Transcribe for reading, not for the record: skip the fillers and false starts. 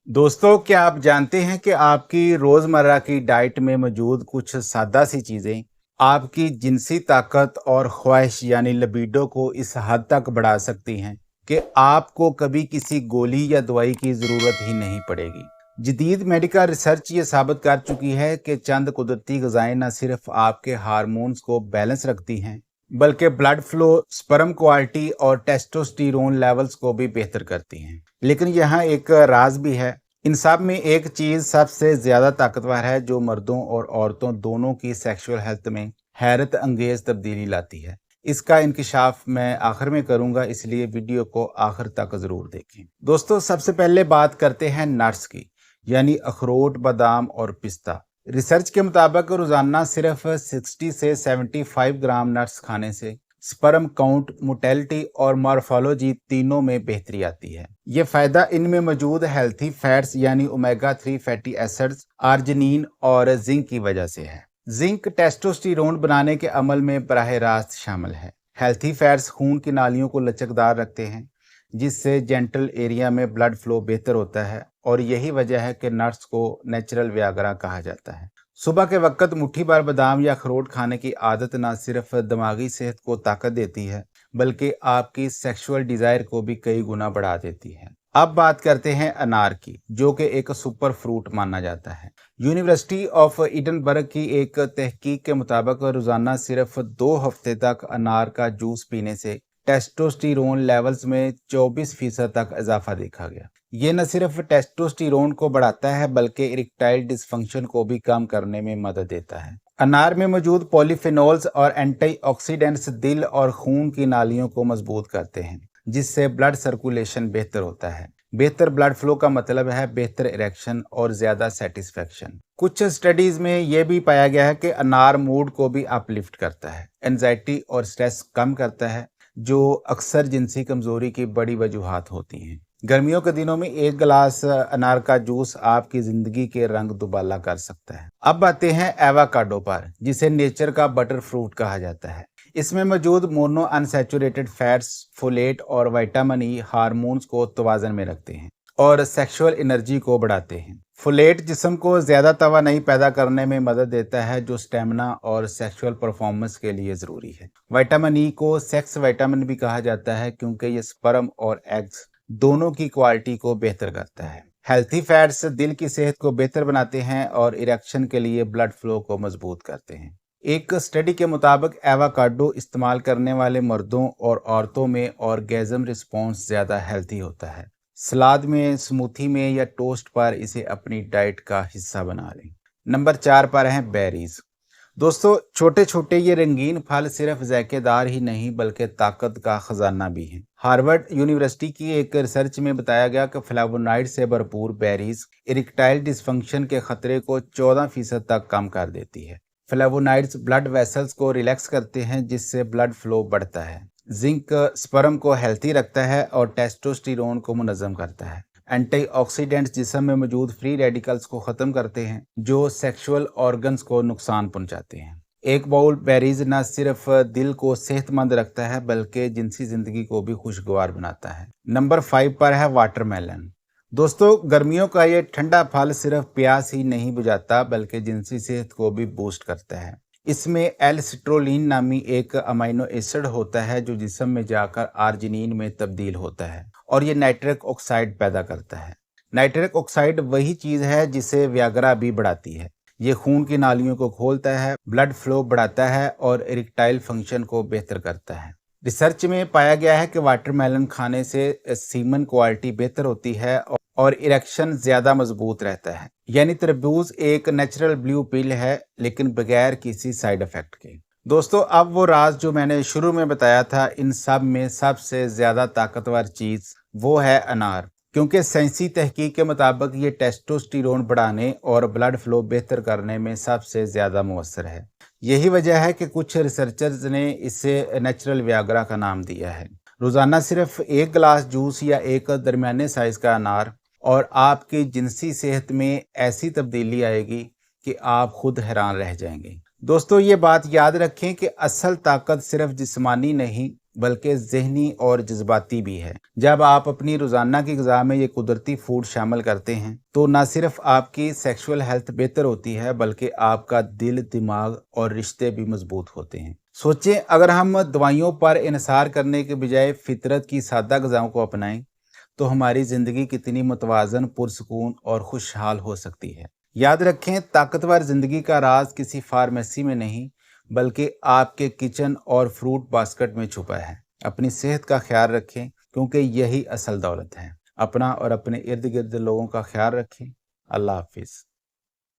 दोस्तों, क्या आप जानते हैं कि आपकी रोज़मर्रा की डाइट में मौजूद कुछ सादा सी चीज़ें आपकी जिनसी ताकत और ख्वाहिश यानी लिबिडो को इस हद तक बढ़ा सकती हैं कि आपको कभी किसी गोली या दवाई की ज़रूरत ही नहीं पड़ेगी। जदीद मेडिकल रिसर्च ये साबित कर चुकी है कि चंद कुदरती ग़िज़ाएँ न सिर्फ आपके हार्मोन्स को बैलेंस रखती हैं, बल्कि ब्लड फ्लो, स्पर्म क्वालिटी और टेस्टोस्टेरोन लेवल्स को भी बेहतर करती हैं। लेकिन यहाँ एक राज भी है। इन सब में एक चीज़ सबसे ज़्यादा ताकतवर है जो मर्दों और औरतों दोनों की सेक्सुअल हेल्थ में हैरत अंगेज़ तब्दीली लाती है। इसका इंकशाफ मैं आखिर में करूंगा, इसलिए वीडियो को आखिर तक ज़रूर देखें। दोस्तों, सबसे पहले बात करते हैं नट्स की, यानी अखरोट, बादाम और पिस्ता। रिसर्च के मुताबिक रोज़ाना सिर्फ 60 से 75 ग्राम नट्स खाने से स्पर्म काउंट, मोटेलिटी और मॉर्फोलॉजी तीनों में बेहतरी आती है। ये फायदा इनमें मौजूद हेल्थी फैट्स यानी ओमेगा 3 फैटी एसिड्स, आर्जिनिन और जिंक की वजह से है। जिंक टेस्टोस्टेरोन बनाने के अमल में बराह रास्त शामिल है। हेल्थी फैट्स खून की नालियों को लचकदार रखते हैं, जिससे जेंटल एरिया में ब्लड फ्लो बेहतर होता है, और यही वजह है कि नट्स को नेचुरल व्यागरा कहा जाता है। सुबह के वक्त मुट्ठी भर बादाम या अखरोट खाने की आदत न सिर्फ दिमागी सेहत को ताकत देती है, बल्कि आपकी सेक्सुअल डिजायर को भी कई गुना बढ़ा देती है। अब बात करते हैं अनार की, जो कि एक सुपर फ्रूट माना जाता है। यूनिवर्सिटी ऑफ एडिनबर्ग की एक तहकीक के मुताबिक रोजाना सिर्फ 2 हफ्ते तक अनार का जूस पीने से टेस्टोस्टेरोन लेवल्स में 24% तक इजाफा देखा गया। ये न सिर्फ टेस्टोस्टेरोन को बढ़ाता है, बल्कि इरेक्टाइल डिसफंक्शन को भी कम करने में मदद देता है। अनार में मौजूद पॉलीफेनोल्स और एंटीऑक्सीडेंट्स दिल और खून की नालियों को मजबूत करते हैं, जिससे ब्लड सर्कुलेशन बेहतर होता है। बेहतर ब्लड फ्लो का मतलब है बेहतर इरेक्शन और ज्यादा सेटिस्फेक्शन। कुछ स्टडीज में यह भी पाया गया है कि अनार मूड को भी अपलिफ्ट करता है, एंजाइटी और स्ट्रेस कम करता है, जो अक्सर जिनसी कमजोरी की बड़ी वजूहात होती हैं। गर्मियों के दिनों में एक गिलास अनार का जूस आपकी जिंदगी के रंग दुबाला कर सकता है। अब आते हैं एवोकाडो पर, जिसे नेचर का बटर फ्रूट कहा जाता है। इसमें मौजूद मोनो अनसैचुरेटेड फैट्स, फोलेट और विटामिन ई हार्मोन्स को तवाज़न में रखते हैं और सेक्सुअल एनर्जी को बढ़ाते हैं। फोलेट जिस्म को ज्यादा तवानाई पैदा करने में मदद देता है, जो स्टेमिना और सेक्सुअल परफॉर्मेंस के लिए जरूरी है। विटामिन ई को सेक्स विटामिन भी कहा जाता है, क्योंकि ये स्पर्म और एग्स दोनों की क्वालिटी को बेहतर करता है। हेल्थी फैट्स दिल की सेहत को बेहतर बनाते हैं और इरेक्शन के लिए ब्लड फ्लो को मजबूत करते हैं। एक स्टडी के मुताबिक एवोकाडो इस्तेमाल करने वाले मर्दों और औरतों में ऑर्गेज्म रिस्पॉन्स ज्यादा हेल्थी होता है। सलाद में, स्मूथी में या टोस्ट पर इसे अपनी डाइट का हिस्सा बना लें। नंबर 4 पर हैं बेरीज। दोस्तों, छोटे छोटे ये रंगीन फल सिर्फ जायकेदार ही नहीं, बल्कि ताकत का खजाना भी हैं। हार्वर्ड यूनिवर्सिटी की एक रिसर्च में बताया गया कि फ्लेवोनॉइड से भरपूर बेरीज इरेक्टाइल डिसफंक्शन के खतरे को 14% तक कम कर देती है। फ्लेवोनॉइड्स ब्लड वेसल्स को रिलैक्स करते हैं, जिससे ब्लड फ्लो बढ़ता है। जिंक स्पर्म को हेल्थी रखता है और टेस्टोस्टेरोन को मुनज़्ज़म करता है। एंटीऑक्सीडेंट्स जिस्म में मौजूद फ्री रेडिकल्स को ख़त्म करते हैं, जो सेक्सुअल ऑर्गन्स को नुकसान पहुंचाते हैं। एक बाउल बेरीज न सिर्फ दिल को सेहतमंद रखता है, बल्कि जिनसी जिंदगी को भी खुशगवार बनाता है। नंबर 5 पर है वाटरमेलन। दोस्तों, गर्मियों का ये ठंडा फल सिर्फ प्यास ही नहीं बुझाता, बल्कि जिनसी सेहत को भी बूस्ट करता है। इसमें एल-सिट्रोलिन नामी एक अमीनो एसिड होता है, जो जिस्म में जाकर आर्जिनिन में तब्दील होता है और ये नाइट्रिक ऑक्साइड पैदा करता है। नाइट्रिक ऑक्साइड वही चीज़ है जिसे व्यागरा भी बढ़ाती है। ये खून की नालियों को खोलता है, ब्लड फ्लो बढ़ाता है और इरेक्टाइल फंक्शन को बेहतर करता है। रिसर्च में पाया गया है कि वाटरमेलन खाने से सीमन क्वालिटी बेहतर होती है और इरेक्शन ज्यादा मजबूत रहता है। यानी तरबूज एक नेचुरल ब्लू पिल है, लेकिन बगैर किसी साइड इफेक्ट के। दोस्तों, अब वो राज जो मैंने शुरू में बताया था, इन सब में सबसे ज्यादा ताकतवर चीज वो है अनार, क्योंकि साइंसी तहकीक के मुताबिक ये टेस्टोस्टेरोन बढ़ाने और ब्लड फ्लो बेहतर करने में सबसे ज्यादा मुअस्सर है। यही वजह है कि कुछ रिसर्चर्स ने इसे नेचुरल व्यागरा का नाम दिया है। रोजाना सिर्फ एक गिलास जूस या एक दरमियाने साइज का अनार और आपकी जिनसी सेहत में ऐसी तब्दीली आएगी कि आप खुद हैरान रह जाएंगे। दोस्तों, ये बात याद रखें कि असल ताकत सिर्फ जिस्मानी नहीं, बल्कि ज़हनी और जज्बाती भी है। जब आप अपनी रोज़ाना की ग़िज़ा में ये कुदरती फूड शामिल करते हैं, तो ना सिर्फ आपकी सेक्सुअल हेल्थ बेहतर होती है, बल्कि आपका दिल, दिमाग और रिश्ते भी मजबूत होते हैं। सोचें, अगर हम दवाइयों पर इन्हिसार करने के बजाय फितरत की सादा ग़िज़ाओं को अपनाएं, तो हमारी ज़िंदगी कितनी मुतवाज़न, पुरसकून और खुशहाल हो सकती है। याद रखें, ताकतवर ज़िंदगी का राज किसी फार्मेसी में नहीं, बल्कि आपके किचन और फ्रूट बास्केट में छुपा है। अपनी सेहत का ख्याल रखें, क्योंकि यही असल दौलत है। अपना और अपने इर्द गिर्द लोगों का ख्याल रखें। अल्लाह हाफिज़।